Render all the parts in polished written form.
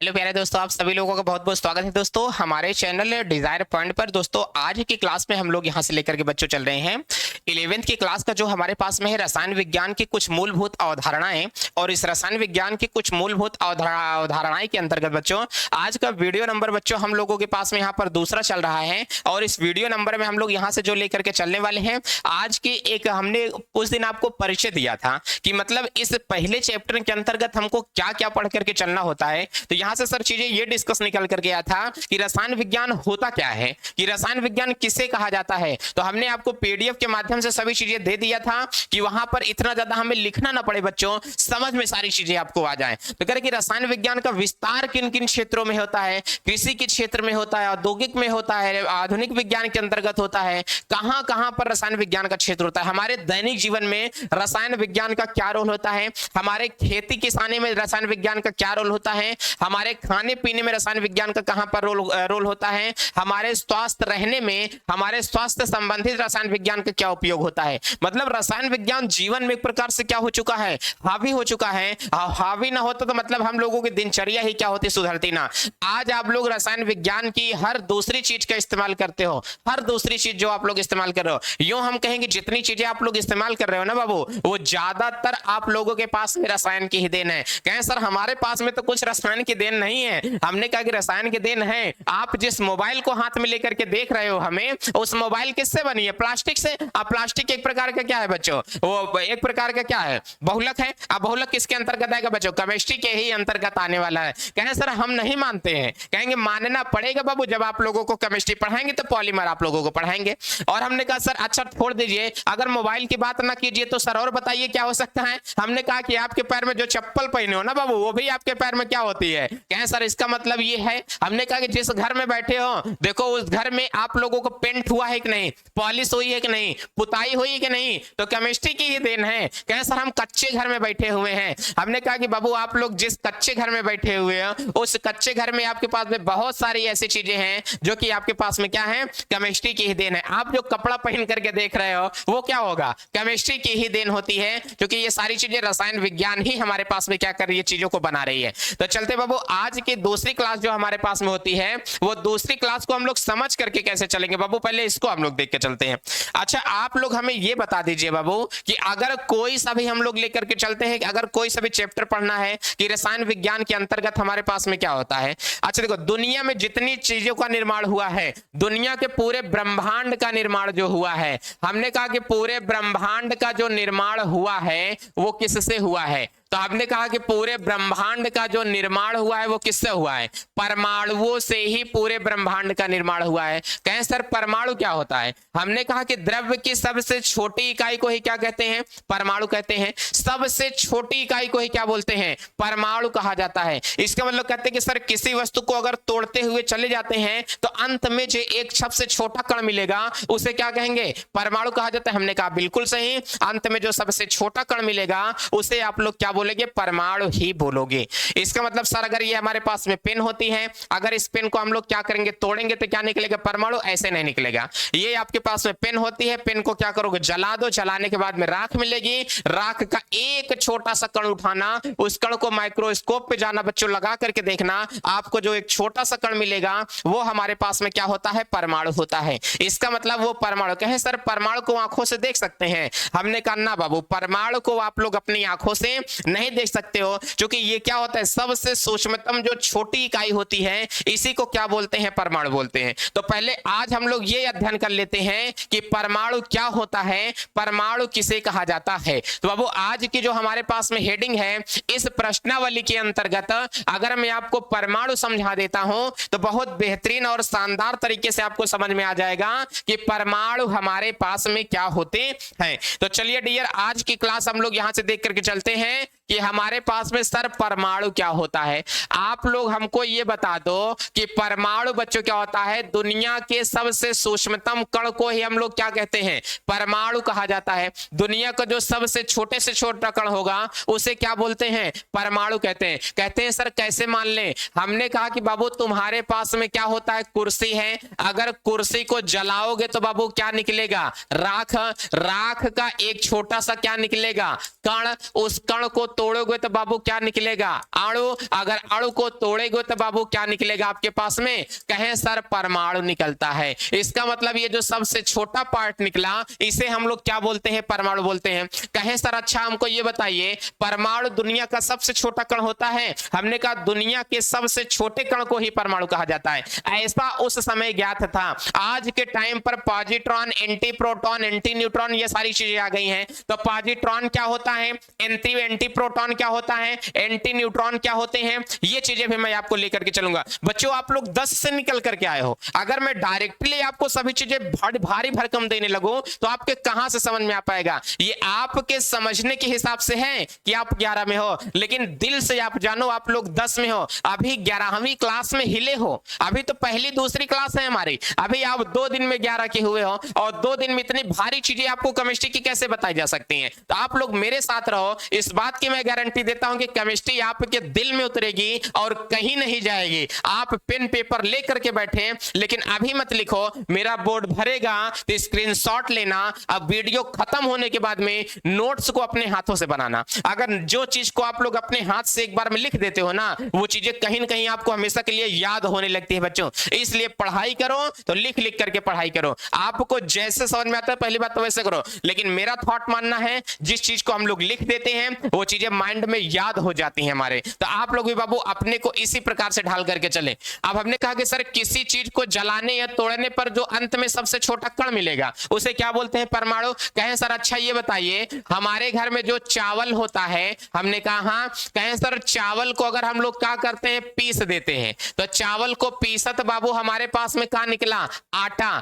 Hello प्यारे दोस्तों, आप सभी लोगों का बहुत बहुत स्वागत है दोस्तों हमारे चैनल डिजायर पॉइंट पर। दोस्तों आज की क्लास में हम लोग यहां से लेकर के बच्चों चल रहे हैं 11वीं की क्लास का जो हमारे पास में है रसायन विज्ञान की कुछ मूलभूत अवधारणाएं। और इस रसायन विज्ञान की कुछ मूलभूत अवधारणाएं के अंतर्गत बच्चों आज का वीडियो नंबर बच्चों हम लोगों के पास में यहाँ पर दूसरा चल रहा है। और इस वीडियो नंबर में हम लोग यहाँ से जो लेकर के चलने वाले हैं आज की एक हमने उस दिन आपको परिचय दिया था कि मतलब इस पहले चैप्टर के अंतर्गत हमको क्या क्या पढ़ करके चलना होता है। तो यहाँ से सर चीजें ये डिस्कस निकल कर गया था कि रसायन विज्ञान होता क्या है, कि रसायन विज्ञान किसे कहा जाता है। तो हमने आपको पीडीएफ के माध्यम से सभी चीजें दे दिया था कि वहां पर इतना ज्यादा हमें लिखना ना पड़े बच्चों, समझ में सारी चीजें आपको आ जाए। तो कह रहे कि रसायन विज्ञान का विस्तार किन किन क्षेत्रों में होता है, कृषि के क्षेत्र में होता है, औद्योगिक में होता है, आधुनिक विज्ञान के अंतर्गत होता है, कहां कहां पर रसायन विज्ञान का क्षेत्र होता है, हमारे दैनिक जीवन में रसायन विज्ञान का क्या रोल होता है, हमारे खेती किसानी में रसायन विज्ञान का क्या रोल होता है, हमारे खाने पीने में रसायन विज्ञान का कहां पर रोल होता है, हमारे स्वास्थ्य रहने में हमारे स्वास्थ्य संबंधित रसायन विज्ञान का क्या उपयोग होता है। मतलब रसायन विज्ञान जीवन में एक प्रकार से क्या हो चुका है, हावी हो चुका है। हावी ना होता तो मतलब हम लोगों की दिनचर्या ही क्या होती, सुधरती ना। आज आप लोग रसायन विज्ञान की हर दूसरी चीज का इस्तेमाल करते हो, हर दूसरी चीज जो आप लोग इस्तेमाल कर रहे हो, यूं हम कहेंगे जितनी चीजें आप लोग इस्तेमाल कर रहे हो ना बाबू, वो ज्यादातर आप लोगों के पास में रसायन की ही देन है। कहें सर हमारे पास में तो कुछ रसायन की देन नहीं है। हमने कहा कि रसायन की देन है। आप जिस मोबाइल को हाथ में लेकर के देख रहे हो, हमें उस मोबाइल किससे बनी है, प्लास्टिक से। अब प्लास्टिक एक प्रकार का क्या है बच्चों, वो एक प्रकार का क्या है, बहुलक है। अब बहुलक किसके अंतर्गत आएगा बच्चों, केमिस्ट्री के ही अंतर्गत आने वाला है। कहें सर हम नहीं मानते हैं, कहेंगे मानना पड़ेगा बाबू, जब आप लोगों को केमिस्ट्री पढ़ाएंगे तो पॉलीमर आप लोगों को पढ़ाएंगे। और हमने कहा सर अच्छा छोड़ दीजिए, अगर मोबाइल की बात ना कीजिए तो सर और बताइए क्या हो सकता है। हमने कहा कि आपके पैर में जो चप्पल पहने हो ना बाबू, वो भी आपके पैर में क्या होती है। कहें सर इसका मतलब ये है। हमने कहा कि जिस घर में बैठे हो देखो उस घर में आप लोगों को पेंट हुआ है कि नहीं, पॉलिश हुई है कि नहीं, पुताई हुई है कि नहीं, तो केमिस्ट्री की ही देन है। कहें सर हम कच्चे घर में बैठे हुए हैं। हमने कहा कि बाबू आप लोग जिस कच्चे घर में बैठे हुए हैं उस कच्चे घर में आपके पास में बहुत सारी ऐसी चीजें हैं जो कि आपके पास में क्या है, केमिस्ट्री की ही देन है। आप जो कपड़ा पहन करके देख रहे हो वो क्या होगा, केमिस्ट्री की ही देन होती है, क्योंकि ये सारी चीजें रसायन विज्ञान ही हमारे पास में क्या कर रही है, चीजों को बना रही है। तो चलते बाबू आज की दूसरी क्लास जो हमारे पास में होती है वो दूसरी क्लास को हम लोग समझ करके कैसे चलेंगे बाबू, पहले इसको हम लोग देख के चलते हैं। अच्छा आप लोग हमें ये बता दीजिए बाबू कि अगर कोई सा भी हम लोग लेकर के चलते हैं कि अगर कोई सा भी चैप्टर पढ़ना है कि रसायन विज्ञान के अंतर्गत हमारे पास में क्या होता है। अच्छा देखो दुनिया में जितनी चीजों का निर्माण हुआ है, दुनिया के पूरे ब्रह्मांड का निर्माण जो हुआ है, हमने कहा कि पूरे ब्रह्मांड का जो निर्माण हुआ है वो किससे हुआ है। तो आपने कहा कि पूरे ब्रह्मांड का जो निर्माण हुआ है वो किससे हुआ है, परमाणुओं से ही पूरे ब्रह्मांड का निर्माण हुआ है। कहें सर परमाणु क्या होता है। हमने कहा कि द्रव्य की सबसे छोटी इकाई को ही क्या कहते हैं, परमाणु कहते हैं। सबसे छोटी इकाई को ही क्या बोलते हैं, परमाणु कहा जाता है। इसका मतलब कहते हैं कि सर किसी वस्तु को अगर तोड़ते हुए चले जाते हैं तो अंत में जो एक सबसे छोटा कण मिलेगा उसे क्या कहेंगे, परमाणु कहा जाता है। हमने कहा बिल्कुल सही, अंत में जो सबसे छोटा कण मिलेगा उसे आप लोग क्या बोलेंगे, परमाणु ही बोलोगे। इसका मतलब सर अगर ये हमारे पास में पेन होती है, अगर इस पेन को हम लोग क्या करेंगे, तोड़ेंगे तो क्या निकलेगा, परमाणु। ऐसे नहीं निकलेगा। ये आपके पास में पेन होती है, पेन को क्या करोगे, जला दो, जलाने के बाद में राख मिलेगी, राख का एक छोटा सा कण उठाना, उस कण को माइक्रोस्कोप पे जाना बच्चों, लगा करके देखना, आपको जो एक छोटा सा कण मिलेगा वो हमारे पास में क्या होता है, परमाणु होता है। इसका मतलब वो परमाणु। कहें सर परमाणु को आंखों से देख सकते हैं। हमने कहा ना बाबू, परमाणु को आप लोग अपनी आंखों से नहीं देख सकते हो, क्योंकि ये क्या होता है, सबसे सूक्ष्मतम जो छोटी इकाई होती है इसी को क्या बोलते हैं, परमाणु बोलते हैं। तो पहले आज हम लोग ये अध्ययन कर लेते हैं कि परमाणु क्या होता है, परमाणु किसे कहा जाता है। तो बाबू आज की जो हमारे पास में हेडिंग है, इस प्रश्नावली के अंतर्गत अगर मैं आपको परमाणु समझा देता हूं तो बहुत बेहतरीन और शानदार तरीके से आपको समझ में आ जाएगा कि परमाणु हमारे पास में क्या होते हैं। तो चलिए डियर आज की क्लास हम लोग यहां से देख करके चलते हैं कि हमारे पास में सर परमाणु क्या होता है। आप लोग हमको ये बता दो कि परमाणु बच्चों क्या होता है, दुनिया के सबसे सूक्ष्मतम कण को ही हम लोग क्या कहते हैं, परमाणु कहा जाता है। दुनिया का जो सबसे छोटे से छोटा कण होगा उसे क्या बोलते हैं, परमाणु कहते हैं। कहते हैं सर कैसे मान लें। हमने कहा कि बाबू तुम्हारे पास में क्या होता है, कुर्सी है, अगर कुर्सी को जलाओगे तो बाबू क्या निकलेगा, राख। राख का एक छोटा सा क्या निकलेगा, कण। उस कण को तोड़ोगे तो बाबू क्या निकलेगा? अणु। अगर अणु को तोड़ेगे तो बाबू क्या निकलेगा आपके पास में? कहें सर परमाणु निकलता है। इसका मतलब ये जो सबसे छोटा पार्ट निकला इसे हम लोग क्या बोलते हैं? परमाणु बोलते हैं। कहें सर अच्छा हमको ये बताइए, परमाणु दुनिया का सबसे छोटा कण होता है? हमने कहा दुनिया के सबसे छोटे कण को ही परमाणु कहा जाता है। ऐसा उस समय ज्ञात था। आज के टाइम पर positron, anti proton, anti neutron ये सारी चीजें आ गई हैं। तो पॉजिट्रॉन क्या होता है, एंटी प्रोटॉन क्या होता है, एंटी न्यूट्रॉन क्या होते हैं, ये चीजें भी मैं आपको लेकर के चलूंगा। बच्चों आप लोग 10 से निकल करके आए हो, अगर मैं डायरेक्टली आपको सभी चीजें भारी भरकम देने लगूं तो आपके कहां से समझ में आ पाएगा? ये आपके समझने के हिसाब से है कि आप 11 में हो, लेकिन दिल से आप जानो आप लोग 10 में हो। अभी 11वीं क्लास में हिले हो, अभी तो पहली दूसरी क्लास है हमारी। अभी आप 2 दिन में 11 के हुए हो और 2 दिन में इतनी भारी चीजें आपको केमिस्ट्री की कैसे बताई जा सकती हैं? तो आप लोग मेरे साथ रहो, इस बात की मैं गारंटी देता हूं कि केमिस्ट्री आपके दिल में उतरेगी और कहीं नहीं जाएगी। आप पेन पेपर लेकर के बैठे, लेकिन अभी मत लिखो, मेरा बोर्ड भरेगा तो स्क्रीनशॉट लेना। अब वीडियो खत्म होने के बाद में नोट्स को अपने हाथों से बनाना। अगर जो चीज को आप लोग अपने हाथ से एक बार में लिख देते हो ना, वो चीजें कहीं ना कहीं आपको हमेशा के लिए याद होने लगती है बच्चों। इसलिए पढ़ाई करो तो लिख लिख करके पढ़ाई करो। आपको जैसे समझ में आता है पहली बात तो वैसे करो, लेकिन मेरा थॉट मानना है जिस चीज को हम लोग लिख देते हैं वो चीजें माइंड में याद हो जाती हैं हमारे। तो आप लोग भी बाबू अपने को इसी प्रकार से ढाल करके चले। अब हमने कहा कि सर किसी चीज को जलाने या तोड़ने पर जो अंत में सबसे छोटा कण मिलेगा उसे क्या बोलते हैं? परमाणु। कहें सर अच्छा ये बताइए, हमारे घर में जो चावल होता है, हमने कहा हाँ, कहें सर चावल को अगर हम लोग क्या करते हैं? पीस देते हैं। तो चावल को पीसत बाबू हमारे पास में क्या निकला? आटा।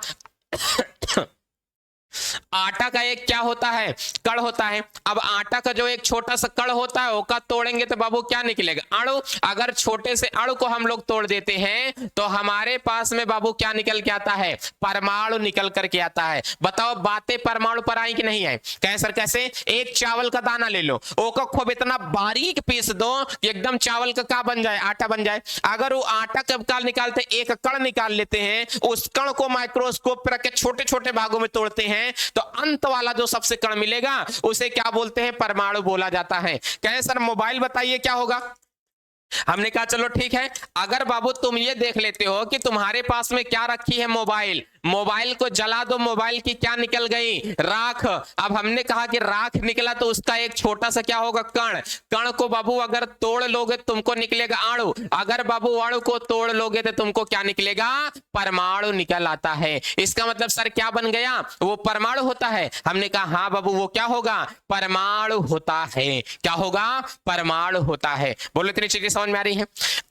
आटा का एक क्या होता है? कण होता है। अब आटा का जो एक छोटा सा कण होता है उसका तोड़ेंगे तो बाबू क्या निकलेगा? अणु। अगर छोटे से अणु को हम लोग तोड़ देते हैं तो हमारे पास में बाबू क्या निकल के आता है? परमाणु निकल करके आता है। बताओ बातें परमाणु पर आई कि नहीं आई? कहें सर कैसे? एक चावल का दाना ले लो, ओको खूब इतना बारीक पीस दो कि एकदम चावल का क्या बन जाए? आटा बन जाए। अगर वो आटा कब काल निकालते, एक कण निकाल लेते हैं, उस कण को माइक्रोस्कोप पर रख के छोटे छोटे भागों में तोड़ते हैं तो अंत वाला जो सबसे कण मिलेगा उसे क्या बोलते हैं? परमाणु बोला जाता है। कहें सर मोबाइल बताइए क्या होगा? हमने कहा चलो ठीक है, अगर बाबू तुम ये देख लेते हो कि तुम्हारे पास में क्या रखी है? मोबाइल। मोबाइल को जला दो, मोबाइल की क्या निकल गई? राख। अब हमने कहा कि राख निकला तो उसका एक छोटा सा क्या होगा? कण। कण को बाबू अगर तोड़ लोगे तुमको निकलेगा अणु। अगर बाबू अणु को तोड़ लोगे तो तुमको क्या निकलेगा? परमाणु निकल आता है। इसका मतलब सर क्या बन गया? वो परमाणु होता है। हमने कहा हाँ बाबू वो क्या होगा? परमाणु होता है। क्या होगा? परमाणु होता है। बोलो इतनी चीजें समझ में आ रही है?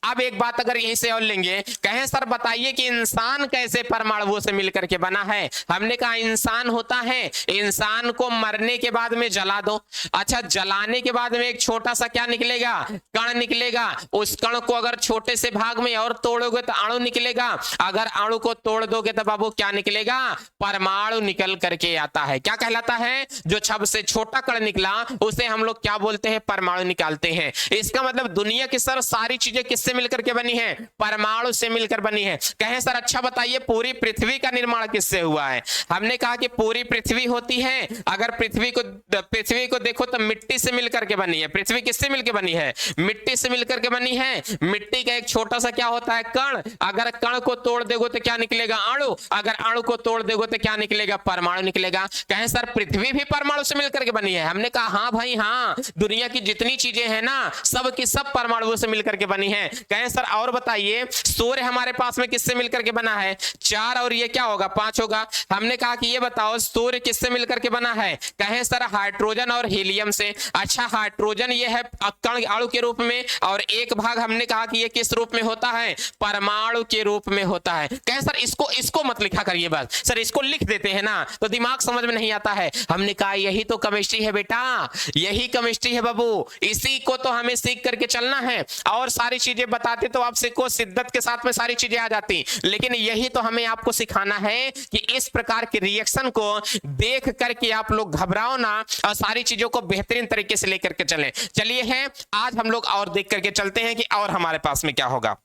अब एक बात अगर यहीं से और लेंगे, कहें सर बताइए कि इंसान कैसे परमाणुओं से मिलकर के बना है? हमने कहा इंसान होता है, इंसान को मरने के बाद में जला दो। अच्छा जलाने के बाद में एक छोटा सा क्या निकलेगा? कण निकलेगा। उस कण को अगर छोटे से भाग में और तोड़ोगे तो अणु निकलेगा। अगर अणु को तोड़ दोगे तो बाबू क्या निकलेगा? परमाणु निकल करके आता है। क्या कहलाता है? जो सबसे छोटा कण निकला उसे हम लोग क्या बोलते हैं? परमाणु निकालते हैं। इसका मतलब दुनिया की सर सारी चीजें किससे मिलकर के बनी है? परमाणु से मिलकर बनी है। कहें सर अच्छा बताइए पूरी पृथ्वी का निर्माण किससे हुआ है? हमने कहा कि पूरी पृथ्वी होती है, अगर पृथ्वी को देखो तो मिट्टी से मिलकर के बनी है। पृथ्वी किससे मिलकर बनी है? मिट्टी से मिलकर के बनी है। मिट्टी का एक छोटा सा क्या होता है? कण। अगर कण को तोड़ दोगे तो क्या निकलेगा? अणु। अगर अणु को तोड़ दोगे तो क्या निकलेगा? परमाणु निकलेगा। कहें सर पृथ्वी भी परमाणु से मिलकर के बनी है? हमने कहा हाँ भाई हाँ, दुनिया की जितनी चीजें हैं ना सब की सब परमाणुओं से मिलकर के बनी है। कहें सर और बताइए सूर्य हमारे पास में किससे मिलकर के बना है? 4 और ये क्या होगा? 5 होगा। हमने कहा कि ये बताओ सूर्य किससे मिलकर के बना है? कहें सर हाइड्रोजन और हीलियम से। अच्छा हाइड्रोजन ये है कण अणु के रूप में और एक भाग हमने कहा कि ये किस रूप में होता है? परमाणु के रूप में होता है। कहें सर इसको मत लिखा करिए बस, सर इसको लिख देते हैं ना तो दिमाग समझ में नहीं आता है। हमने कहा यही तो केमिस्ट्री है बेटा, यही केमिस्ट्री है बाबू, इसी को तो हमें सीख करके चलना है। और सारी चीजें बताते तो आपसे को शिद्दत के साथ में सारी चीजें आ जाती, लेकिन यही तो हमें आपको सिखाना है कि इस प्रकार के रिएक्शन को देख करके आप लोग घबराओ ना और सारी चीजों को बेहतरीन तरीके से लेकर के चलें। चलिए हैं आज हम लोग और देख करके चलते हैं कि और हमारे पास में क्या होगा।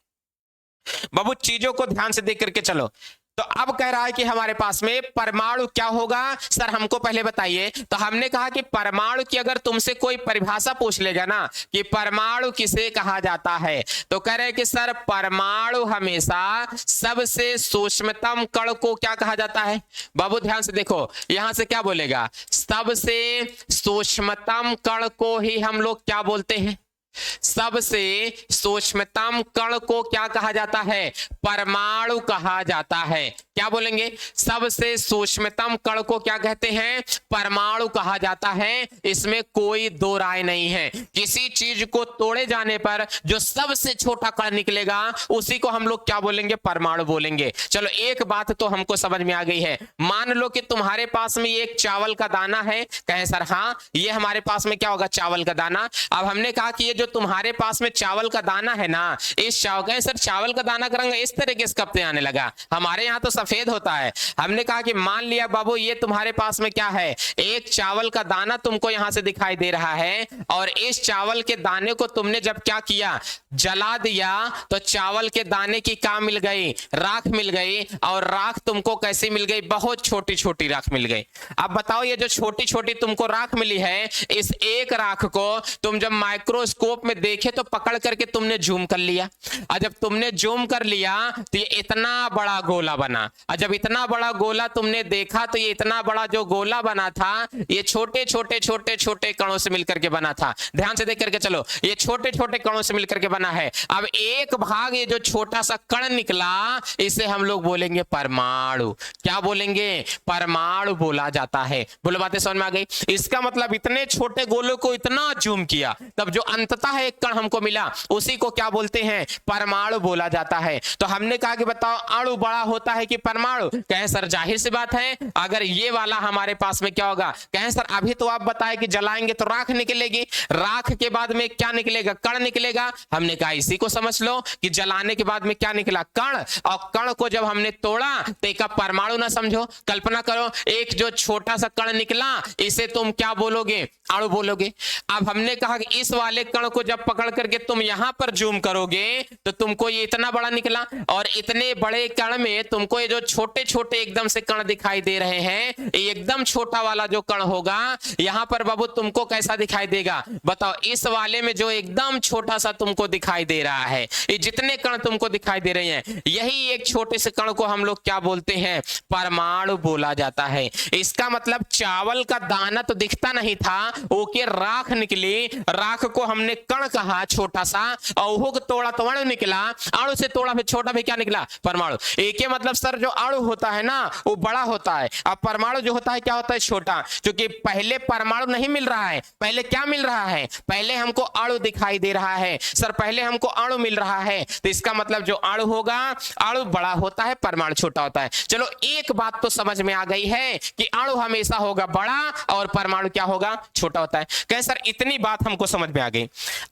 बाबू चीजों को ध्यान से देख करके चलो। तो अब कह रहा है कि हमारे पास में परमाणु क्या होगा, सर हमको पहले बताइए। तो हमने कहा कि परमाणु की अगर तुमसे कोई परिभाषा पूछ लेगा ना कि परमाणु किसे कहा जाता है, तो कह रहे कि सर परमाणु हमेशा सबसे सूक्ष्मतम कण को क्या कहा जाता है। बाबू ध्यान से देखो, यहां से क्या बोलेगा, सबसे सूक्ष्मतम कण को ही हम लोग क्या बोलते हैं, सबसे सूक्ष्मतम कण को क्या कहा जाता है, परमाणु कहा जाता है। क्या बोलेंगे, सबसे सूक्ष्मतम कण को क्या कहते हैं, परमाणु कहा जाता है। इसमें कोई दो राय नहीं है। किसी चीज को तोड़े जाने पर जो सबसे छोटा कण निकलेगा उसी को हम लोग क्या बोलेंगे, परमाणु बोलेंगे। चलो एक बात तो हमको समझ में आ गई है। मान लो कि तुम्हारे पास में एक चावल का दाना है, कहें सर हाँ ये हमारे पास में क्या होगा, चावल का दाना। अब हमने कहा कि ये जो तुम्हारे पास में चावल का दाना है ना, इस सर चावल का दाना का रंग इस तरीके से कब से आने लगा, हमारे यहाँ तो सफेद होता है। हमने कहा कि मान लिया बाबू ये तुम्हारे पास में क्या है, एक चावल का दाना तुमको यहां से दिखाई दे रहा है, और इस चावल के दाने को तुमने जब क्या किया, जला दिया, तो चावल के दाने की क्या मिल गई, राख मिल गई। और राख तुमको कैसी मिल गई, बहुत छोटी छोटी राख मिल गई। अब बताओ ये जो छोटी छोटी तुमको राख मिली है, इस एक राख को तुम जब माइक्रोस्कोप में देखे तो पकड़ करके तुमने जूम कर लिया, और जब तुमने जूम कर लिया तो ये इतना बड़ा गोला बना, और जब इतना बड़ा गोला तुमने देखा तो ये इतना बड़ा जो गोला बना था ये छोटे छोटे छोटे छोटे कणों से मिलकर के बना था। ध्यान से देख करके चलो, ये छोटे छोटे कणों से मिलकर के बना है। अब एक भाग ये जो छोटा सा कण निकला इसे हम लोग बोलेंगे परमाणु। क्या बोलेंगे, परमाणु बोला जाता है। बोलो बातें समझ में आ गई। इसका मतलब इतने छोटे गोलों को इतना जूम किया तब जो अंततः एक कण हमको मिला उसी को क्या बोलते हैं, परमाणु बोला जाता है। तो हमने कहा कि बताओ अणु बड़ा होता है कि परमाणु, कहें सर जाहिर सी बात है अगर ये वाला हमारे पास में क्या होगा, कहें सर अभी तो आप बताए कि जलाएंगे तो राख निकलेगी, राख के बाद में क्या निकलेगा, कण निकलेगा। हमने कहा इसी को समझ लो कि जलाने के बाद में क्या निकला, कण, और कण को जब हमने तोड़ा तो एक परमाणु ना समझो। कल्पना करो एक जो छोटा सा कण निकला इसे तुम क्या बोलोगे, अणु बोलोगे। अब हमने कहा कि इस वाले कण को जब पकड़ करके तुम यहां पर जूम करोगे तो तुमको ये इतना बड़ा निकला, और इतने बड़े कण में तुमको ये जो छोटे छोटे एकदम से कण दिखाई दे रहे हैं, एकदम छोटा वाला जो कण होगा यहां पर बाबू तुमको कैसा दिखाई देगा, बताओ। इस वाले में जो एकदम छोटा सा तुमको दिखाई दे रहा है, ये जितने कण तुमको दिखाई दे रहे हैं यही एक छोटे से कण को हम लोग क्या बोलते हैं, परमाणु बोला जाता है। इसका मतलब चावल का दाना तो दिखता नहीं था, ओके राख निकली, राख को हमने कण कहा छोटा सा, और वो तोड़ा तो अणु निकला, अणु से तोड़ा फिर छोटा भी क्या निकला, परमाणु। एक मतलब सर जो अणु होता है ना वो बड़ा होता है, अब परमाणु जो होता है क्या होता है, छोटा। क्योंकि पहले परमाणु नहीं मिल रहा है, पहले क्या मिल रहा है, पहले हमको अणु दिखाई दे रहा है। सर पहले हमको अणु मिल रहा है, तो इसका मतलब जो अणु होगा, अणु बड़ा होता है, परमाणु छोटा होता है। चलो एक बात तो समझ में आ गई है कि अणु हमेशा होगा बड़ा और परमाणु क्या होगा, छोटा होता है। कहें सर इतनी बात हमको समझ में आ गई।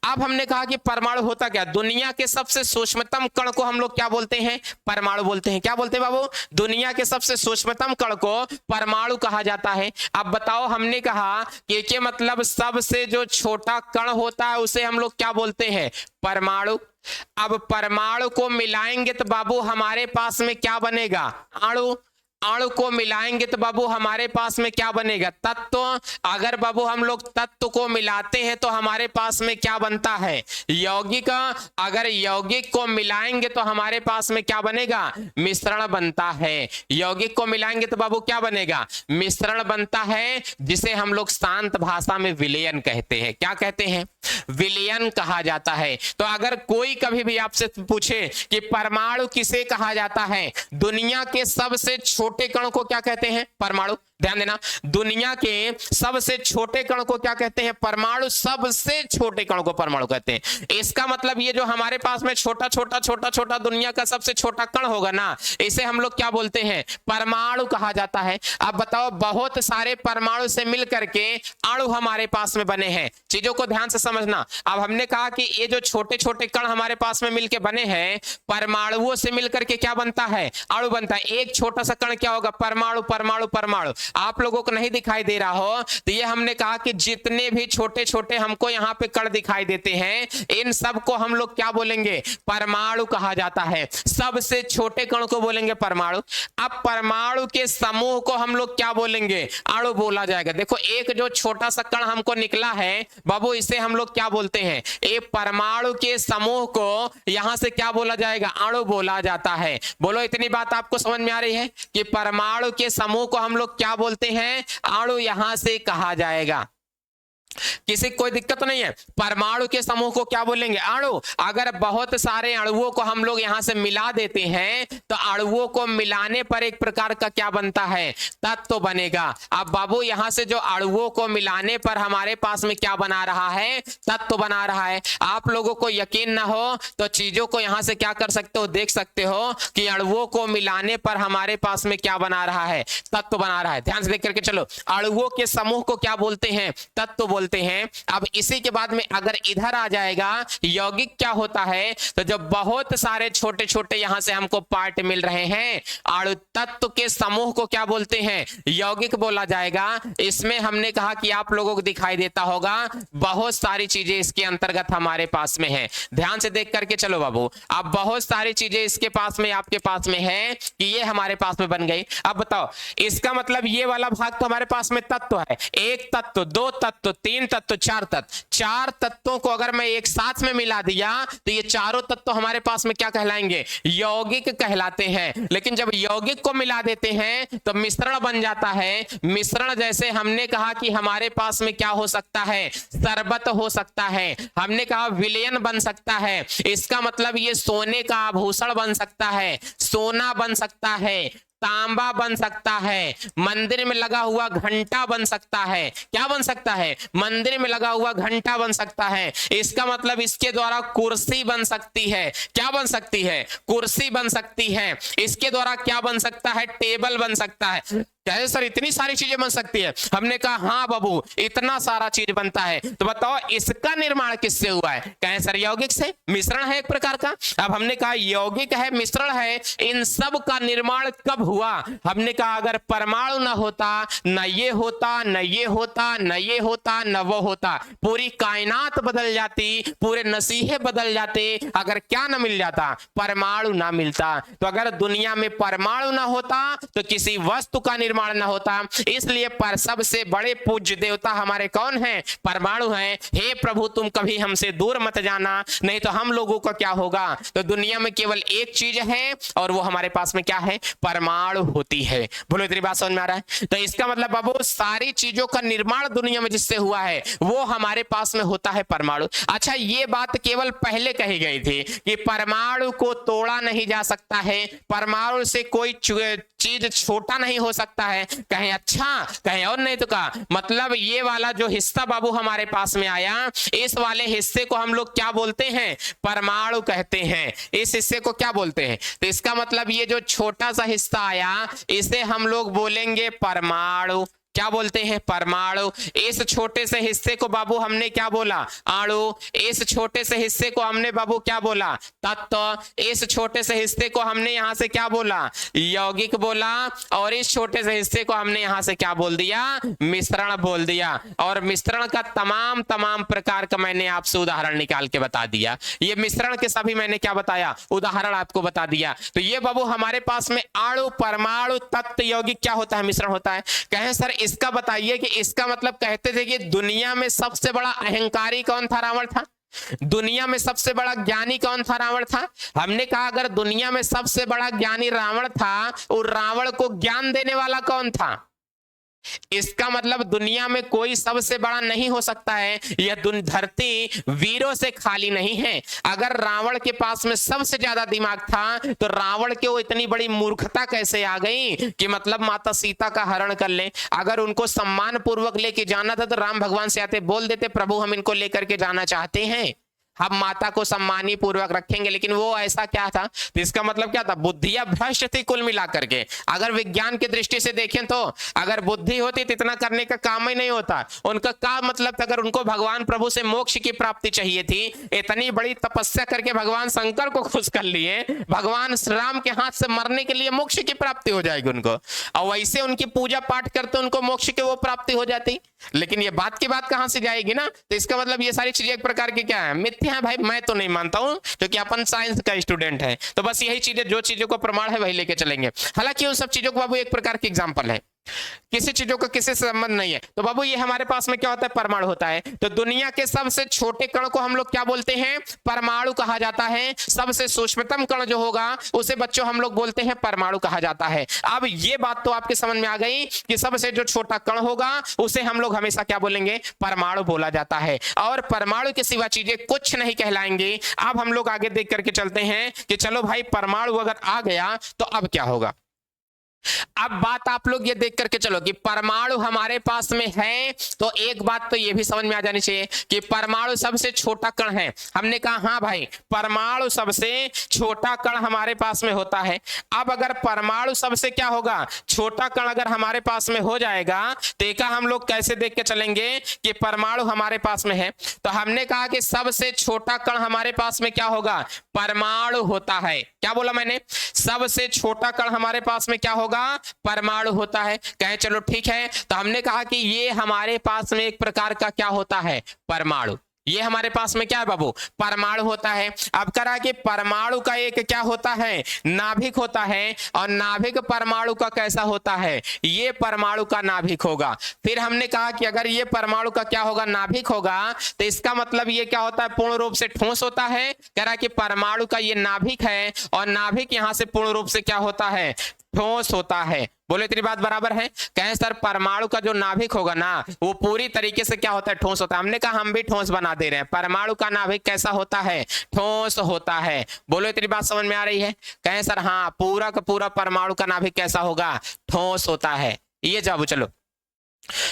अब हमने कहा कि परमाणु होता क्या, दुनिया के सबसे सूक्ष्मतम कण को हम लोग क्या बोलते हैं, परमाणु बोलते हैं। क्या बोलते हैं बाबू, दुनिया के सबसे सूक्ष्मतम कण को परमाणु कहा जाता है। अब बताओ हमने कहा कि मतलब सबसे जो छोटा कण होता है उसे हम लोग क्या बोलते हैं, परमाणु। अब परमाणु को मिलाएंगे तो बाबू हमारे पास में क्या बनेगा, अणु। अणु को मिलाएंगे तो बाबू हमारे पास में क्या बनेगा, तत्व। अगर बाबू हम लोग तत्व को मिलाते हैं तो हमारे पास में क्या बनता है, यौगिक। अगर यौगिक को मिलाएंगे तो हमारे पास में क्या बनेगा, मिश्रण बनता है। यौगिक को मिलाएंगे तो बाबू क्या बनेगा, मिश्रण बनता है, जिसे हम लोग शांत भाषा में विलयन कहते हैं। क्या कहते हैं, विलयन कहा जाता है। तो अगर कोई कभी भी आपसे पूछे कि परमाणु किसे कहा जाता है, दुनिया के सबसे छोटे कण को क्या कहते हैं, परमाणु। ध्यान देना, दुनिया के सबसे छोटे कण को क्या कहते हैं, परमाणु। सबसे छोटे कण को परमाणु कहते हैं। इसका मतलब ये जो हमारे पास में छोटा छोटा छोटा छोटा दुनिया का सबसे छोटा कण होगा ना, इसे हम लोग क्या बोलते हैं, परमाणु कहा जाता है। अब बताओ बहुत सारे परमाणु से मिलकर के अणु हमारे पास में बने हैं। चीजों को ध्यान से समझना। अब हमने कहा कि ये जो छोटे छोटे कण हमारे पास में मिलकर बने हैं, परमाणुओं से मिलकर के क्या बनता है, अणु बनता है। एक छोटा सा कण क्या होगा, परमाणु, परमाणु, परमाणु। आप लोगों को नहीं दिखाई दे रहा हो तो ये हमने कहा कि जितने भी छोटे छोटे हमको यहाँ पे कण दिखाई देते हैं इन सब को हम लोग क्या बोलेंगे, परमाणु कहा जाता है। सबसे छोटे कण को बोलेंगे परमाणु। अब परमाणु के समूह को हम लोग क्या बोलेंगे, अणु बोला जाएगा। देखो एक जो छोटा सा कण हमको निकला है बाबू इसे हम लोग क्या बोलते हैं, एक परमाणु के समूह को यहां से क्या बोला जाएगा, अणु बोला जाता है। बोलो इतनी बात आपको समझ में आ रही है कि परमाणु के समूह को हम लोग क्या बोलते हैं, अणु यहां से कहा जाएगा। किसी कोई दिक्कत नहीं है। परमाणु के समूह को क्या बोलेंगे, अणु। अगर बहुत सारे अणुओं को हम लोग यहां से मिला देते हैं तो अणुओं को मिलाने पर एक प्रकार का क्या बनता है, तत्व बनेगा। अब बाबू यहां से जो अणुओं को मिलाने पर हमारे पास में क्या बना रहा है, तत्व बना रहा है। आप लोगों को यकीन ना हो तो चीजों को यहां से क्या कर सकते हो, देख सकते हो कि अणुओं को मिलाने पर हमारे पास में क्या बना रहा है, तत्व बना रहा है। ध्यान से देख करके चलो, अणुओं के समूह को क्या बोलते हैं, तत्व बोलते हैं। अब इसी के बाद में अगर इधर आ जाएगा यौगिक क्या होता है, तो जब बहुत सारे छोटे छोटे यहां से हमको पार्ट मिल रहे हैं, अणु तत्व के समूह को क्या बोलते हैं, यौगिक बोला जाएगा। इसमें हमने कहा कि आप लोगों को दिखाई देता होगा बहुत सारी चीजें इसके अंतर्गत हमारे पास में है। ध्यान से देख करके चलो बाबू, अब बहुत सारी चीजें इसके पास में आपके पास में है कि ये हमारे पास में बन गई। अब बताओ इसका मतलब ये वाला भाग तो हमारे पास में तत्व है, एक तत्व, दो तत्व, तीन तत्व, चार तत्व। चार तत्वों को अगर मैं एक साथ में मिला दिया तो ये चारों तत्व हमारे पास में क्या कहलाएंगे, यौगिक कहलाते हैं। लेकिन जब यौगिक को मिला देते हैं तो मिश्रण बन जाता है। मिश्रण जैसे हमने कहा कि हमारे पास में क्या हो सकता है, शरबत हो सकता है, हमने कहा विलयन बन सकता है। इसका मतलब ये सोने का आभूषण बन सकता है, सोना बन सकता है, तांबा बन सकता है, मंदिर में लगा हुआ घंटा बन सकता है। क्या बन सकता है, मंदिर में लगा हुआ घंटा बन सकता है। इसका मतलब इसके द्वारा कुर्सी बन सकती है। क्या बन सकती है, कुर्सी बन सकती है। इसके द्वारा क्या बन सकता है, टेबल बन सकता है। क्या सर इतनी सारी चीजें बन सकती है? हमने कहा हाँ बाबू इतना सारा चीज बनता है। तो बताओ इसका निर्माण किससे हुआ है, कहें सर यौगिक से। मिश्रण है एक प्रकार का। अब हमने कहा यौगिक है, मिश्रण है, इन सब का निर्माण कब हुआ? हमने कहा अगर परमाणु ना होता, न ये होता, न ये होता, न ये होता, न वो होता, पूरी कायनात बदल जाती, पूरे नसीहे बदल जाते। अगर क्या ना मिल जाता, परमाणु ना मिलता। तो अगर दुनिया में परमाणु ना होता तो किसी वस्तु का निर्माण ना होता। इसलिए पर सबसे बड़े पूज्य देवता हमारे कौन हैं, परमाणु हैं। हे प्रभु तुम कभी हमसे दूर मत जाना, नहीं तो हम लोगों का क्या होगा। तो दुनिया में केवल एक चीज है और वो हमारे पास में क्या है, परमाणु होती है। बोलो इतनी बात समझ में आ रहा है? तो इसका मतलब बाबू सारी चीजों का निर्माण दुनिया में जिससे हुआ है वो हमारे पास में होता है परमाणु। अच्छा ये बात केवल पहले कही गई थी कि परमाणु को तोड़ा नहीं जा सकता है, परमाणु से कोई चीज छोटा नहीं हो सकता है। कहें अच्छा, कहें और नहीं तो का मतलब ये वाला जो हिस्सा बाबू हमारे पास में आया, इस वाले हिस्से को हम लोग क्या बोलते हैं, परमाणु कहते हैं। इस हिस्से को क्या बोलते हैं? तो इसका मतलब ये जो छोटा सा हिस्सा आया इसे हम लोग बोलेंगे परमाणु। क्या बोलते हैं, परमाणु। इस छोटे से हिस्से को बाबू हमने क्या बोला, अणु। इस छोटे से हिस्से को हमने बाबू क्या बोला, तत्व। इस छोटे से हिस्से को हमने यहां से क्या बोला, यौगिक बोला। और इस छोटे से हिस्से को हमने यहां से क्या बोल दिया, मिश्रण बोल दिया। और मिश्रण का तमाम प्रकार का मैंने आपसे उदाहरण निकाल के बता दिया। ये मिश्रण के सभी मैंने क्या बताया, उदाहरण आपको बता दिया। तो ये बाबू हमारे पास में अणु, परमाणु, तत्व, यौगिक क्या होता है, मिश्रण होता है। कहें सर इसका बताइए कि इसका मतलब कहते थे कि दुनिया में सबसे बड़ा अहंकारी कौन था, रावण था। दुनिया में सबसे बड़ा ज्ञानी कौन था, रावण था। हमने कहा अगर दुनिया में सबसे बड़ा ज्ञानी रावण था और रावण को ज्ञान देने वाला कौन था, इसका मतलब दुनिया में कोई सबसे बड़ा नहीं हो सकता है। यह धरती वीरों से खाली नहीं है। अगर रावण के पास में सबसे ज्यादा दिमाग था तो रावण के वो इतनी बड़ी मूर्खता कैसे आ गई कि मतलब माता सीता का हरण कर ले। अगर उनको सम्मान पूर्वक लेके जाना था तो राम भगवान से आते बोल देते प्रभु हम इनको लेकर के जाना चाहते हैं। हम माता को सम्मानी पूर्वक रखेंगे, लेकिन वो ऐसा क्या था, तो इसका मतलब क्या था, बुद्धियां भ्रष्ट थी कुल मिलाकर के। अगर विज्ञान की दृष्टि से देखें तो अगर बुद्धि होती तो इतना करने का काम ही नहीं होता। उनका क्या मतलब था, अगर उनको भगवान प्रभु से मोक्ष की प्राप्ति चाहिए थी, इतनी बड़ी तपस्या करके भगवान शंकर को खुश कर लिए, भगवान श्री राम के हाथ से मरने के लिए मोक्ष की प्राप्ति हो जाएगी उनको, और वैसे उनकी पूजा पाठ करते उनको मोक्ष की वो प्राप्ति हो जाती। लेकिन ये बात की बात कहां से जाएगी ना, तो इसका मतलब ये सारी चीजें एक प्रकार की क्या है, मिथ्या है भाई। मैं तो नहीं मानता हूं, क्योंकि अपन साइंस का स्टूडेंट है, तो बस यही चीजें, जो चीजों को प्रमाण है वही लेके चलेंगे। हालांकि उन सब चीजों को बाबू एक प्रकार की एग्जाम्पल है, किसी चीजों का किसी से संबंध नहीं है। तो बाबू ये हमारे पास में क्या होता है, परमाणु होता है। तो दुनिया के सबसे छोटे कण को हम लोग क्या बोलते हैं, परमाणु कहा जाता है। सबसे सूक्ष्मतम कण जो होगा उसे बच्चों हम लोग बोलते हैं परमाणु कहा जाता है। अब ये बात तो आपके समझ में आ गई कि सबसे जो छोटा कण होगा उसे हम लोग हमेशा क्या बोलेंगे, परमाणु बोला जाता है। और परमाणु के सिवा चीजें कुछ नहीं कहलाएंगी। अब हम लोग आगे देख करके चलते हैं कि चलो भाई परमाणु अगर आ गया तो अब क्या होगा। अब बात आप लोग ये देख करके चलो कि परमाणु हमारे पास में है, तो एक बात तो ये भी समझ में आ जानी चाहिए कि परमाणु सबसे छोटा कण है। हमने कहा हाँ भाई, परमाणु सबसे छोटा कण हमारे पास में होता है। अब अगर परमाणु सबसे क्या होगा, छोटा कण अगर हमारे पास में हो जाएगा, तो एक हम लोग कैसे देख के चलेंगे कि परमाणु हमारे पास में है। तो हमने कहा कि सबसे छोटा कण हमारे पास में क्या होगा, परमाणु होता है। क्या बोला मैंने, सबसे छोटा कण हमारे पास में क्या होगा, परमाणु होता है। कहे चलो ठीक है, तो हमने कहा कि ये हमारे पास में एक प्रकार का क्या होता है, परमाणु। ये हमारे पास में क्या है बाबू, परमाणु होता है। अब करा कि परमाणु का एक क्या होता है, नाभिक होता है। और नाभिक परमाणु का कैसा होता है, ये परमाणु का नाभिक होगा। फिर हमने कहा कि अगर ये परमाणु का क्या होगा, नाभिक होगा, तो इसका मतलब ये क्या होता है, पूर्ण रूप से ठोस होता है। कह रहा कि परमाणु का ये नाभिक है, और नाभिक यहां से पूर्ण रूप से क्या होता है, ठोस होता है। बोले इतनी बात बराबर है। कहें सर परमाणु का जो नाभिक होगा ना, वो पूरी तरीके से क्या होता है, ठोस होता है। हमने कहा हम भी ठोस बना दे रहे हैं। परमाणु का नाभिक कैसा होता है, ठोस होता है। बोलो इतनी बात समझ में आ रही है। कहें सर हाँ, पूरा का पूरा परमाणु का नाभिक कैसा होगा, ठोस होता है। ये जवाब चलो।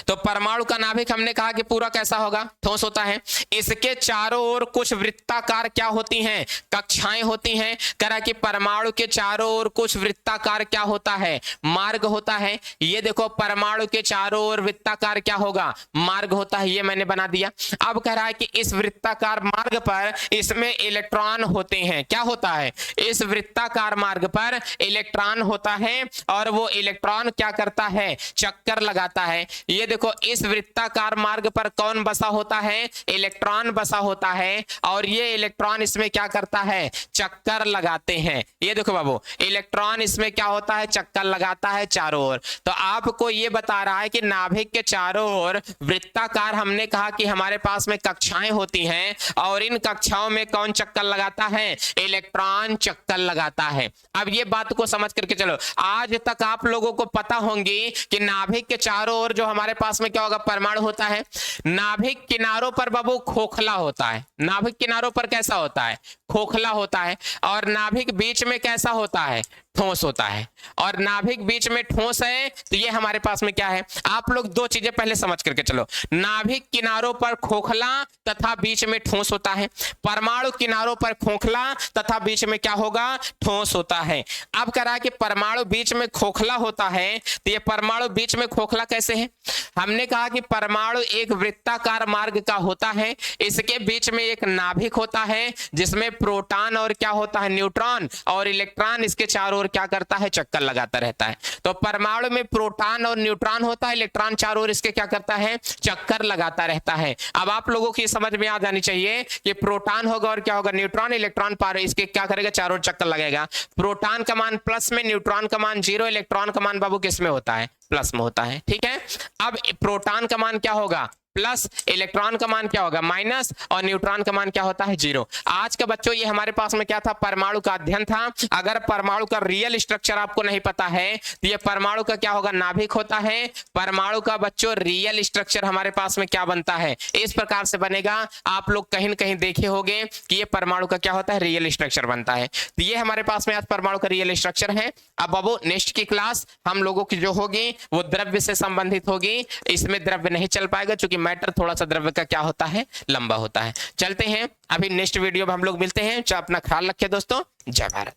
तो परमाणु का नाभिक हमने कहा कि पूरा कैसा होगा, ठोस होता है। इसके चारों ओर कुछ वृत्ताकार क्या होती हैं, कक्षाएं होती हैं। करा कि परमाणु के चारों ओर कुछ वृत्ताकार क्या होता है, मार्ग होता है। ये देखो परमाणु के चारों ओर वृत्ताकार क्या होगा, मार्ग होता है। ये मैंने बना दिया। अब कह रहा है कि इस वृत्ताकार मार्ग पर इसमें इलेक्ट्रॉन होते हैं। क्या होता है, इस वृत्ताकार मार्ग पर इलेक्ट्रॉन होता है, और वो इलेक्ट्रॉन क्या करता है, चक्कर लगाता है। ये देखो इस वृत्ताकार मार्ग पर कौन बसा होता है, इलेक्ट्रॉन बसा होता है, और ये इलेक्ट्रॉन इसमें क्या करता है, चक्कर लगाते हैं। ये देखो बाबू, इलेक्ट्रॉन इसमें क्या होता है, चक्कर लगाता है चारों ओर। तो आपको ये बता रहा है कि नाभिक के चारों ओर वृत्ताकार, हमने कहा कि हमारे पास में कक्षाएं होती हैं, और इन कक्षाओं में कौन चक्कर लगाता है, इलेक्ट्रॉन चक्कर लगाता है। अब ये बात को समझ करके चलो। आज तक आप लोगों को पता होंगी कि नाभिक के चारों ओर जो हमारे पास में क्या होगा, परमाणु होता है। नाभिक किनारों पर बाबू खोखला होता है। नाभिक किनारों पर कैसा होता है, खोखला होता है। और नाभिक बीच में कैसा होता है, ठोस होता है। और नाभिक बीच में ठोस है, तो ये हमारे पास में क्या है, आप लोग दो चीजें पहले समझ करके चलो। नाभिक किनारों पर खोखला तथा बीच में ठोस होता है। परमाणु किनारों पर खोखला तथा बीच में क्या होगा, ठोस होता है। अब कह रहा है कि परमाणु बीच में खोखला होता है, तो ये परमाणु बीच में खोखला कैसे है। हमने कहा कि परमाणु एक वृत्ताकार मार्ग का होता है। इसके बीच में एक नाभिक होता है, जिसमें प्रोटॉन और क्या होता है, न्यूट्रॉन और इलेक्ट्रॉन इसके चारों ओर क्या करता है, चक्कर लगाता रहता है। तो परमाणु में प्रोटॉन और न्यूट्रॉन होता है, इलेक्ट्रॉन चारों ओर इसके क्या करता है, चक्कर लगाता रहता है। अब आप लोगों की समझ में आ जानी चाहिए कि प्रोटॉन होगा और क्या होगा, न्यूट्रॉन, इलेक्ट्रॉन पार इसके क्या करेगा, चारों ओर चक्कर लगेगा। प्रोटॉन का मान प्लस में, न्यूट्रॉन का मान 0, इलेक्ट्रॉन का मान बाबू किस में होता है, प्लस में होता है। ठीक है। अब प्रोटॉन का मान क्या होगा, प्लस, इलेक्ट्रॉन का मान क्या होगा, माइनस, और न्यूट्रॉन का मान क्या होता है, 0। आज का बच्चों ये हमारे पास में क्या था, परमाणु का अध्ययन था। अगर परमाणु का रियल स्ट्रक्चर आपको नहीं पता है, तो ये परमाणु का क्या होगा, नाभिक होता है। परमाणु का बच्चों रियल स्ट्रक्चर हमारे पास में क्या बनता है, इस प्रकार से बनेगा। आप लोग कहीं न कहीं देखे होंगे कि ये परमाणु का क्या होता है, रियल स्ट्रक्चर बनता है। तो ये हमारे पास में आज परमाणु का रियल स्ट्रक्चर है। अब बाबू नेक्स्ट की क्लास हम लोगों की जो होगी वो द्रव्य से संबंधित होगी। इसमें द्रव्य नहीं चल पाएगा, चूंकि मैटर थोड़ा सा द्रव्य का क्या होता है, लंबा होता है। चलते हैं, अभी नेक्स्ट वीडियो में हम लोग मिलते हैं। अपना ख्याल रखिए दोस्तों। जय भारत।